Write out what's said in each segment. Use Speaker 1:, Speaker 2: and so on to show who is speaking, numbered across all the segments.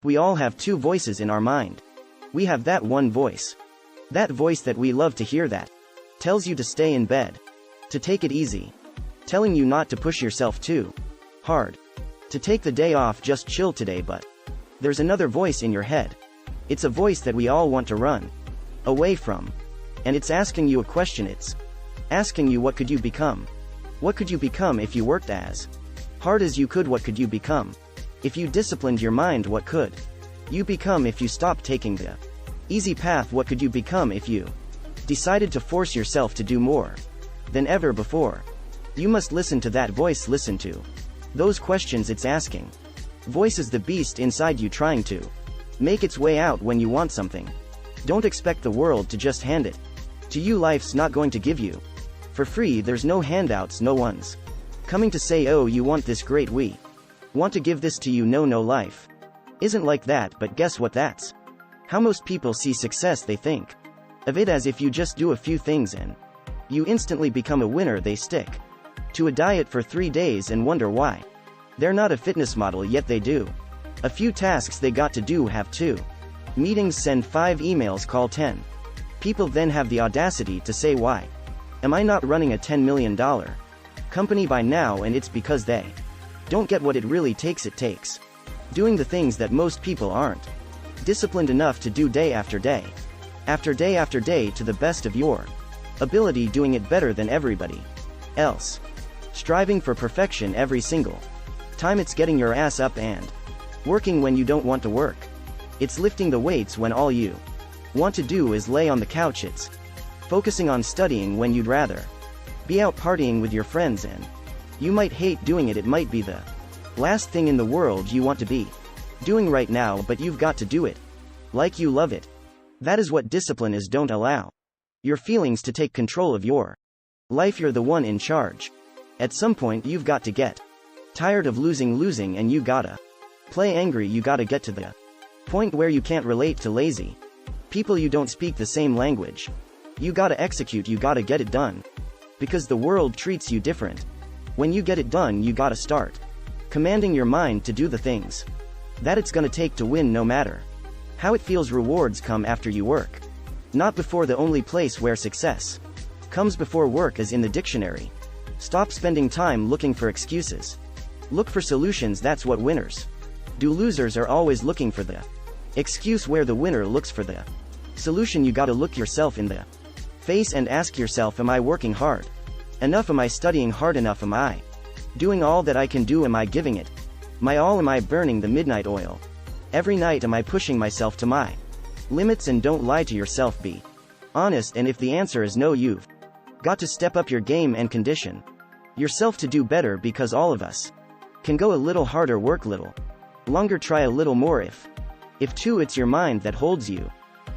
Speaker 1: We all have two voices in our mind. We have that one voice. That voice that we love to hear that tells you to stay in bed, to take it easy, telling you not to push yourself too hard, to take the day off, just chill today. But there's another voice in your head. It's a voice that we all want to run away from. And it's asking you a question. It's asking you, what could you become? What could you become if you worked as hard as you could? What could you become if you disciplined your mind? What could you become if you stopped taking the easy path? What could you become if you decided to force yourself to do more than ever before? You must listen to that voice. Listen to those questions it's asking. Voice is the beast inside you trying to make its way out when you want something. Don't expect the world to just hand it to you. Life's not going to give you for free. There's no handouts. No one's coming to say, oh, you want this, great, we want to give this to you. No, life isn't like that. But guess what? That's how most people see success. They think of it as if you just do a few things and you instantly become a winner. They stick to a diet for 3 days and wonder why they're not a fitness model, yet they do a few tasks they got to do, have 2 meetings, send 5 emails, call 10 people, then have the audacity to say, why am I not running a $10 million company by now? And it's because they don't get what it really takes. It takes doing the things that most people aren't disciplined enough to do, day after day after day after day, to the best of your ability, doing it better than everybody else, striving for perfection every single time. It's getting your ass up and working when you don't want to work. It's lifting the weights when all you want to do is lay on the couch. It's focusing on studying when you'd rather be out partying with your friends, and you might hate doing it. It might be the last thing in the world you want to be doing right now, but you've got to do it like you love it. That is what discipline is. Don't allow your feelings to take control of your life. You're the one in charge. At some point you've got to get tired of losing, and you gotta play angry. You gotta get to the point where you can't relate to lazy people. You don't speak the same language. You gotta execute. You gotta get it done, because the world treats you different. When you get it done, you gotta start commanding your mind to do the things that it's gonna take to win, no matter how it feels. Rewards come after you work, not before. The only place where success comes before work is in the dictionary. Stop spending time looking for excuses. Look for solutions. That's what winners do. Losers are always looking for the excuse, where the winner looks for the solution. You gotta look yourself in the face and ask yourself, am I working hard enough? Am I studying hard enough? Am I doing all that I can do? Am I giving it my all? Am I burning the midnight oil every night? Am I pushing myself to my limits? And don't lie to yourself. Be honest. And if the answer is no, you've got to step up your game and condition yourself to do better, because all of us can go a little harder, work little longer, try a little more. If too, it's your mind that holds you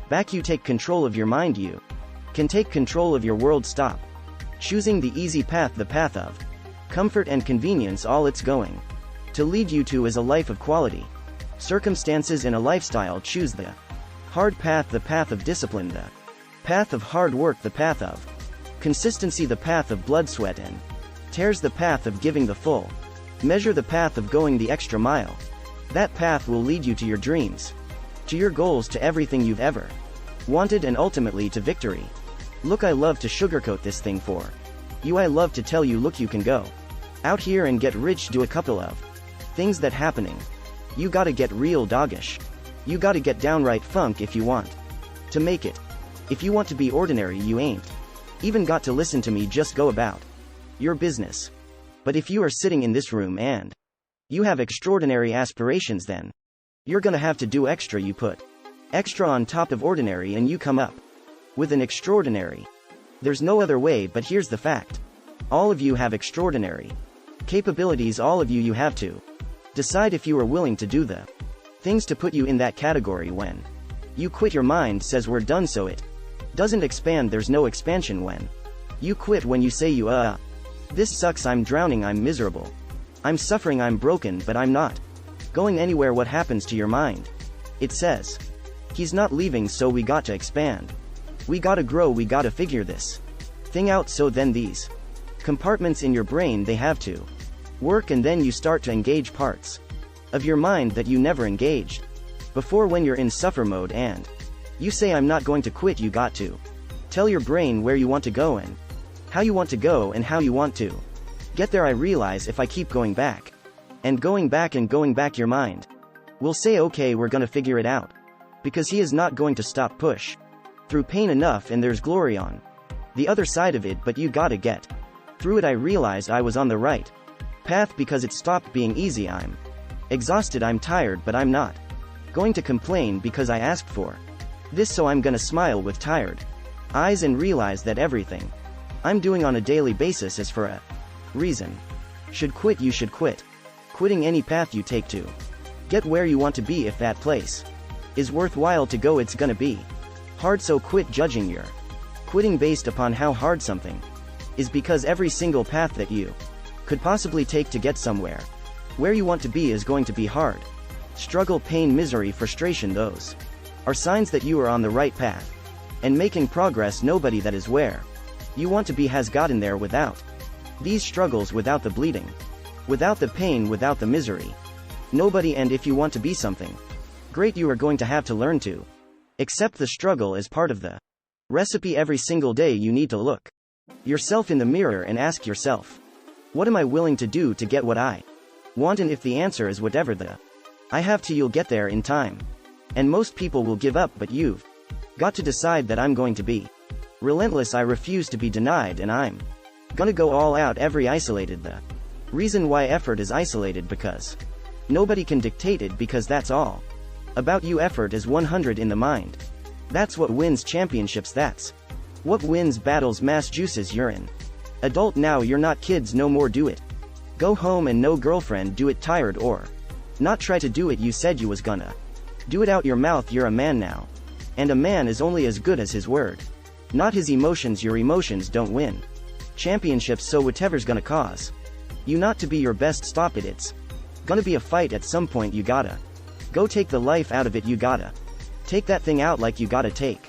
Speaker 1: back. You take control of your mind. You can take control of your world. Stop choosing the easy path, the path of comfort and convenience. All it's going to lead you to is a life of quality circumstances and a lifestyle. Choose the hard path, the path of discipline, the path of hard work, the path of consistency, the path of blood, sweat, and tears, the path of giving the full measure, the path of going the extra mile. That path will lead you to your dreams, to your goals, to everything you've ever wanted, and ultimately to victory. Look, I love to sugarcoat this thing for you. I love to tell you, look, you can go out here and get rich. Do a couple of things that happening. You gotta get real doggish. You gotta get downright funk if you want to make it. If you want to be ordinary, you ain't even got to listen to me. Just go about your business. But if you are sitting in this room and you have extraordinary aspirations, then you're gonna have to do extra. You put extra on top of ordinary and you come up with an extraordinary. There's no other way. But here's the fact. All of you have extraordinary capabilities. All of you have to decide if you are willing to do the things to put you in that category. When you quit, your mind says we're done, so it doesn't expand. There's no expansion when you quit. When you say this sucks, I'm drowning, I'm miserable, I'm suffering, I'm broken, but I'm not going anywhere, what happens to your mind? It says, he's not leaving, so we got to expand. We gotta grow, we gotta figure this thing out. So then these compartments in your brain, they have to work, and then you start to engage parts of your mind that you never engaged Before, when you're in suffer mode and you say I'm not going to quit, you got to tell your brain where you want to go and how you want to go and how you want to get there. I realize if I keep going back and going back and going back, your mind will say, okay, we're gonna figure it out. Because he is not going to stop push through pain enough, and there's glory on the other side of it, but you gotta get through it. I realized I was on the right path because it stopped being easy. I'm exhausted, I'm tired, but I'm not going to complain because I asked for this, so I'm gonna smile with tired eyes and realize that everything I'm doing on a daily basis is for a reason. Should quit, you should quit quitting any path you take to get where you want to be. If that place is worthwhile to go, it's gonna be hard, so quit judging your quitting based upon how hard something is, because every single path that you could possibly take to get somewhere where you want to be is going to be hard. Struggle, pain, misery, frustration, those are signs that you are on the right path and making progress. Nobody that is where you want to be has gotten there without these struggles, without the bleeding, without the pain, without the misery. Nobody. And if you want to be something great, you are going to have to learn to accept the struggle as part of the recipe. Every single day you need to look yourself in the mirror and ask yourself, what am I willing to do to get what I want? And if the answer is whatever the I have to, you'll get there in time. And most people will give up, but you've got to decide that I'm going to be relentless. I refuse to be denied, and I'm gonna go all out. Every isolated, the reason why effort is isolated, because nobody can dictate it, because that's all about you. Effort is 100 in the mind. That's what wins championships. That's what wins battles. Mass juices. You're an adult now, you're not kids no more. Do it. Go home and no girlfriend. Do it. Tired or not, try to do it. You said you was gonna do it out your mouth. You're a man now, and a man is only as good as his word, not his emotions. Your emotions don't win championships, so whatever's gonna cause you not to be your best, stop it. It's gonna be a fight at some point. You gotta go take the life out of it. You gotta take that thing out like you gotta take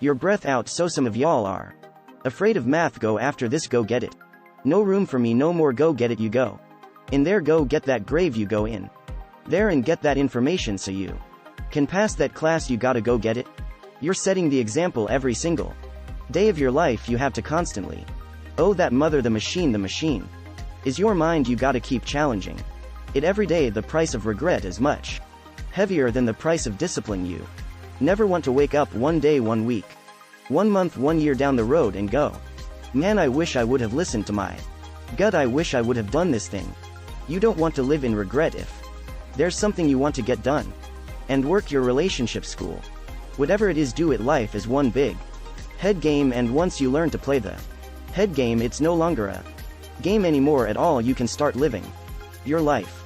Speaker 1: your breath out. So some of y'all are afraid of math. Go after this, go get it. No room for me no more. Go get it. You go in there, go get that grave. You go in there and get that information so you can pass that class. You gotta go get it. You're setting the example every single day of your life. You have to constantly owe that mother. The machine is your mind. You gotta keep challenging it every day. The price of regret is much heavier than the price of discipline. You never want to wake up one day, 1 week, 1 month, 1 year down the road and go, man, I wish I would have listened to my gut. I wish I would have done this thing. You don't want to live in regret. If there's something you want to get done and work, your relationship, school, whatever it is, do it. Life is one big head game, and once you learn to play the head game, it's no longer a game anymore at all. You can start living your life